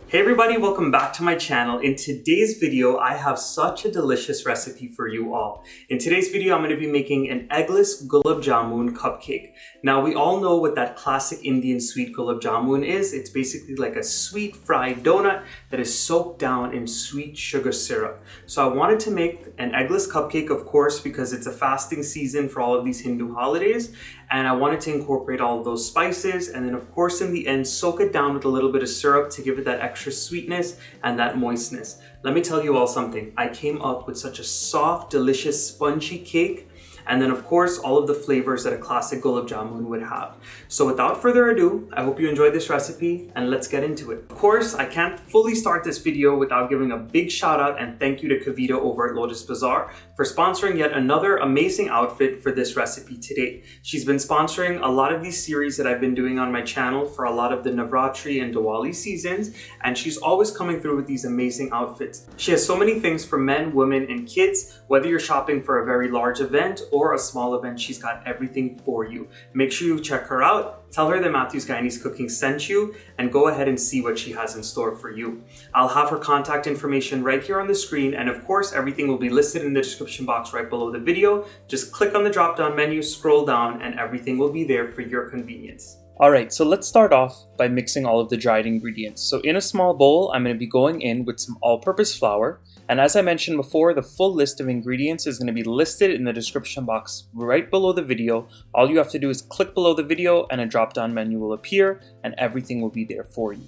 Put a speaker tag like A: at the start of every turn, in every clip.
A: Hey everybody, welcome back to my channel. In today's video, I have such a delicious recipe for you all. In today's video, I'm going to be making an eggless Gulab Jamun cupcake. Now, we all know what that classic Indian sweet Gulab Jamun is. It's basically like a sweet fried donut that is soaked down in sweet sugar syrup. So I wanted to make an eggless cupcake, of course, because it's a fasting season for all of these Hindu holidays. And I wanted to incorporate all of those spices and then of course in the end soak it down with a little bit of syrup to give it that extra sweetness and that moistness. Let me tell you all something. I came up with such a soft, delicious, spongy cake, and then of course all of the flavors that a classic Gulab Jamun would have. So without further ado, I hope you enjoyed this recipe and let's get into it. Of course, I can't fully start this video without giving a big shout out and thank you to Kavita over at Lotus Bazaar for sponsoring yet another amazing outfit for this recipe today. She's been sponsoring a lot of these series that I've been doing on my channel for a lot of the Navratri and Diwali seasons, and she's always coming through with these amazing outfits. She has so many things for men, women, and kids. Whether you're shopping for a very large event or a small event, she's got everything for you. Make sure you check her out. Tell her that Matthew's Guyanese Cooking sent you and go ahead and see what she has in store for you. I'll have her contact information right here on the screen, and of course everything will be listed in the description box right below the video. Just click on the drop down menu, scroll down, and everything will be there for your convenience. Alright, so let's start off by mixing all of the dried ingredients. So in a small bowl, I'm going to be going in with some all-purpose flour. And as I mentioned before, the full list of ingredients is going to be listed in the description box right below the video. All you have to do is click below the video and a drop-down menu will appear and everything will be there for you.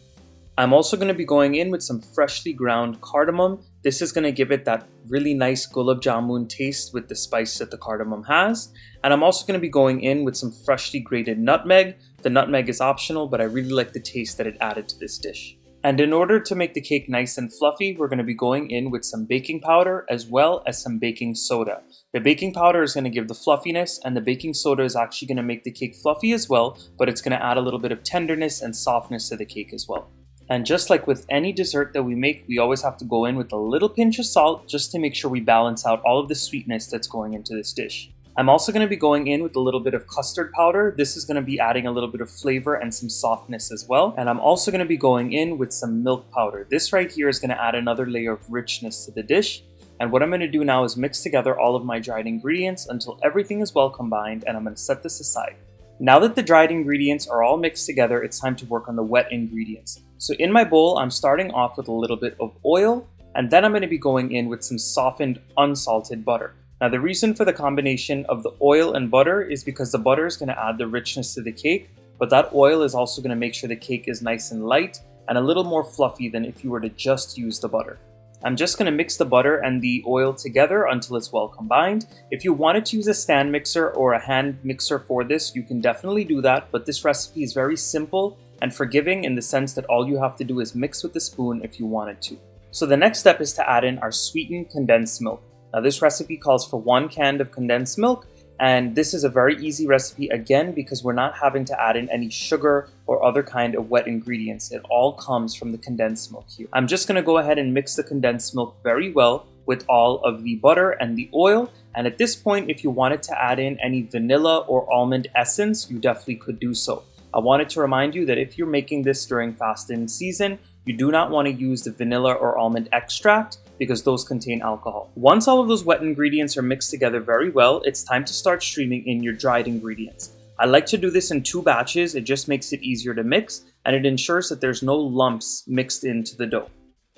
A: I'm also going to be going in with some freshly ground cardamom. This is going to give it that really nice Gulab Jamun taste with the spice that the cardamom has. And I'm also going to be going in with some freshly grated nutmeg. The nutmeg is optional, but I really like the taste that it added to this dish. And in order to make the cake nice and fluffy, we're going to be going in with some baking powder as well as some baking soda. The baking powder is going to give the fluffiness, and the baking soda is actually going to make the cake fluffy as well, but it's going to add a little bit of tenderness and softness to the cake as well. And just like with any dessert that we make, we always have to go in with a little pinch of salt just to make sure we balance out all of the sweetness that's going into this dish. I'm also going to be going in with a little bit of custard powder. This is going to be adding a little bit of flavor and some softness as well. And I'm also going to be going in with some milk powder. This right here is going to add another layer of richness to the dish. And what I'm going to do now is mix together all of my dried ingredients until everything is well combined, and I'm going to set this aside. Now that the dried ingredients are all mixed together, it's time to work on the wet ingredients. So in my bowl, I'm starting off with a little bit of oil, and then I'm going to be going in with some softened unsalted butter. Now the reason for the combination of the oil and butter is because the butter is going to add the richness to the cake, but that oil is also going to make sure the cake is nice and light and a little more fluffy than if you were to just use the butter. I'm just going to mix the butter and the oil together until it's well combined. If you wanted to use a stand mixer or a hand mixer for this, you can definitely do that, but this recipe is very simple and forgiving in the sense that all you have to do is mix with the spoon if you wanted to. So the next step is to add in our sweetened condensed milk. Now this recipe calls for 1 can of condensed milk, and this is a very easy recipe again because we're not having to add in any sugar or other kind of wet ingredients. It all comes from the condensed milk here. I'm just going to go ahead and mix the condensed milk very well with all of the butter and the oil, and at this point if you wanted to add in any vanilla or almond essence, you definitely could do so. I wanted to remind you that if you're making this during fasting season, you do not want to use the vanilla or almond extract because those contain alcohol. Once all of those wet ingredients are mixed together very well, it's time to start streaming in your dried ingredients. I like to do this in 2 batches. It just makes it easier to mix and it ensures that there's no lumps mixed into the dough.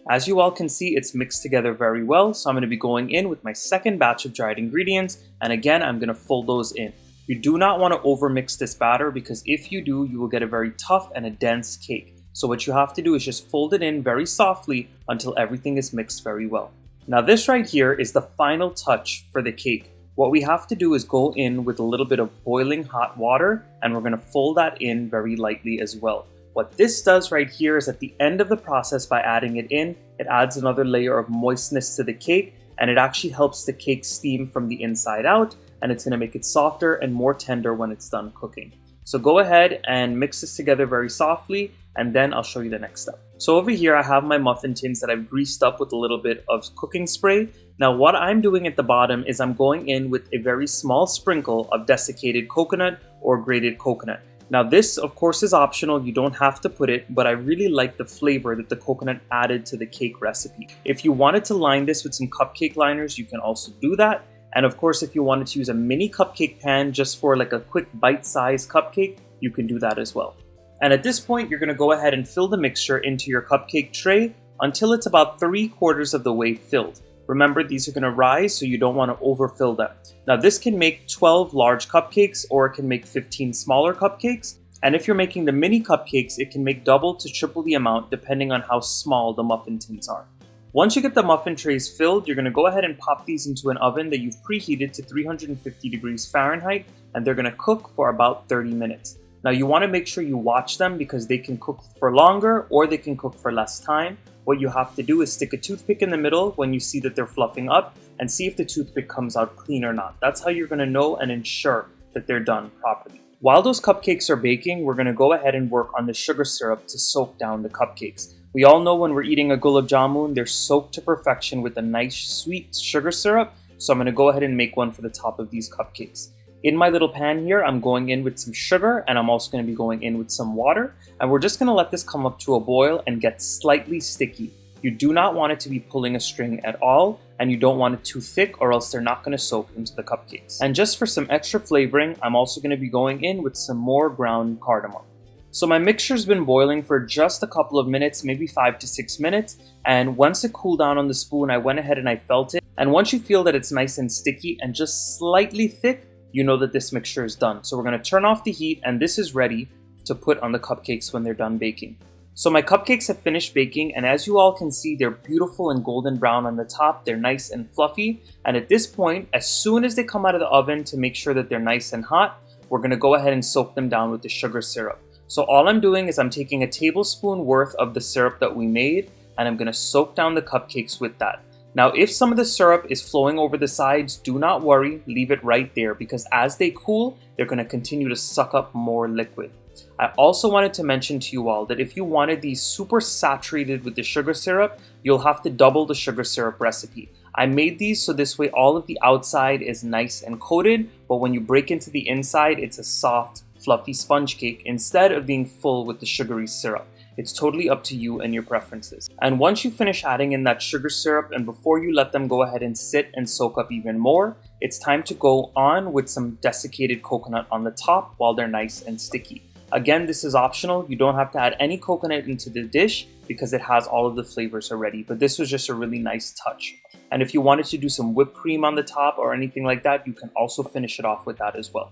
A: As you all can see, it's mixed together very well, so I'm going to be going in with my second batch of dried ingredients, and again I'm going to fold those in. You do not want to overmix this batter because if you do, you will get a very tough and a dense cake. So what you have to do is just fold it in very softly until everything is mixed very well. Now this right here is the final touch for the cake. What we have to do is go in with a little bit of boiling hot water, and we're going to fold that in very lightly as well. What this does right here is at the end of the process, by adding it in, it adds another layer of moistness to the cake, and it actually helps the cake steam from the inside out, and it's going to make it softer and more tender when it's done cooking. So go ahead and mix this together very softly, and then I'll show you the next step. So over here I have my muffin tins that I've greased up with a little bit of cooking spray. Now what I'm doing at the bottom is I'm going in with a very small sprinkle of desiccated coconut or grated coconut. Now this, of course, is optional. You don't have to put it, but I really like the flavor that the coconut added to the cake recipe. If you wanted to line this with some cupcake liners, you can also do that. And of course, if you wanted to use a mini cupcake pan just for like a quick bite-sized cupcake, you can do that as well. And at this point, you're going to go ahead and fill the mixture into your cupcake tray until it's about 3/4 of the way filled. Remember, these are going to rise, so you don't want to overfill them. Now, this can make 12 large cupcakes, or it can make 15 smaller cupcakes. And if you're making the mini cupcakes, it can make double to triple the amount depending on how small the muffin tins are. Once you get the muffin trays filled, you're going to go ahead and pop these into an oven that you've preheated to 350 degrees Fahrenheit, and they're going to cook for about 30 minutes. Now, you want to make sure you watch them because they can cook for longer or they can cook for less time. What you have to do is stick a toothpick in the middle when you see that they're fluffing up and see if the toothpick comes out clean or not. That's how you're going to know and ensure that they're done properly. While those cupcakes are baking, we're going to go ahead and work on the sugar syrup to soak down the cupcakes. We all know when we're eating a Gulab Jamun, they're soaked to perfection with a nice sweet sugar syrup. So I'm going to go ahead and make one for the top of these cupcakes. In my little pan here, I'm going in with some sugar and I'm also going to be going in with some water. And we're just going to let this come up to a boil and get slightly sticky. You do not want it to be pulling a string at all, and you don't want it too thick or else they're not going to soak into the cupcakes. And just for some extra flavoring, I'm also going to be going in with some more ground cardamom. So my mixture's been boiling for just a couple of minutes, maybe 5 to 6 minutes. And once it cooled down on the spoon, I went ahead and I felt it. And once you feel that it's nice and sticky and just slightly thick, you know that this mixture is done. So we're going to turn off the heat, and this is ready to put on the cupcakes when they're done baking. So my cupcakes have finished baking, and as you all can see, they're beautiful and golden brown on the top. They're nice and fluffy. And at this point, as soon as they come out of the oven, to make sure that they're nice and hot, we're going to go ahead and soak them down with the sugar syrup. So all I'm doing is I'm taking a tablespoon worth of the syrup that we made, and I'm going to soak down the cupcakes with that. Now, if some of the syrup is flowing over the sides, do not worry, leave it right there, because as they cool, they're going to continue to suck up more liquid. I also wanted to mention to you all that if you wanted these super saturated with the sugar syrup, you'll have to double the sugar syrup recipe. I made these so this way all of the outside is nice and coated, but when you break into the inside, it's a soft, fluffy sponge cake instead of being full with the sugary syrup. It's totally up to you and your preferences. And once you finish adding in that sugar syrup, and before you let them go ahead and sit and soak up even more, it's time to go on with some desiccated coconut on the top while they're nice and sticky. Again, this is optional. You don't have to add any coconut into the dish because it has all of the flavors already, but this was just a really nice touch. And if you wanted to do some whipped cream on the top or anything like that, you can also finish it off with that as well.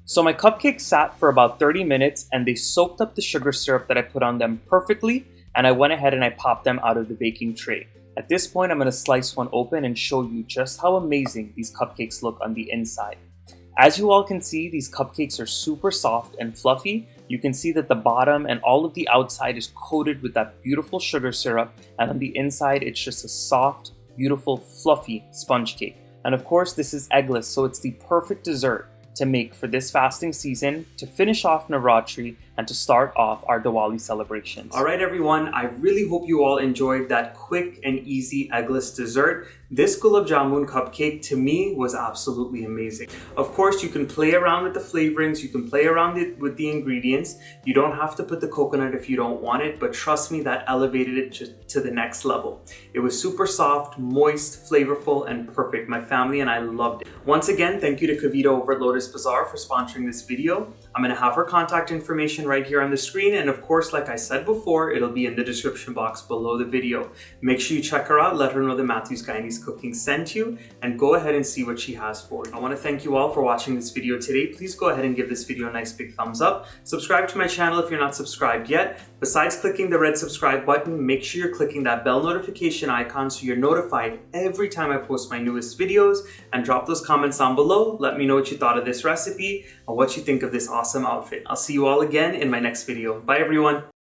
A: So my cupcakes sat for about 30 minutes and they soaked up the sugar syrup that I put on them perfectly, and I went ahead and I popped them out of the baking tray. At this point, I'm going to slice one open and show you just how amazing these cupcakes look on the inside. As you all can see, these cupcakes are super soft and fluffy. You can see that the bottom and all of the outside is coated with that beautiful sugar syrup, and on the inside, it's just a soft, beautiful, fluffy sponge cake. And of course, this is eggless, so it's the perfect dessert to make for this fasting season, to finish off Navratri, and to start off our Diwali celebrations. All right, everyone, I really hope you all enjoyed that quick and easy eggless dessert. This Gulab Jamun cupcake to me was absolutely amazing. Of course, you can play around with the flavorings, you can play around with the ingredients. You don't have to put the coconut if you don't want it, but trust me, that elevated it to the next level. It was super soft, moist, flavorful, and perfect. My family and I loved it. Once again, thank you to Kavita over at Lotus Bazaar for sponsoring this video. I'm going to have her contact information right here on the screen, and of course, like I said before, it'll be in the description box below the video. Make sure you check her out, let her know that Matthew's Guyanese Cooking sent you, and go ahead and see what she has for you. I want to thank you all for watching this video today. Please go ahead and give this video a nice big thumbs up. Subscribe to my channel if you're not subscribed yet. Besides clicking the red subscribe button, make sure you're clicking that bell notification icon so you're notified every time I post my newest videos, and drop those comments down below. Let me know what you thought of this recipe and what you think of this awesome outfit. I'll see you all again in my next video. Bye everyone.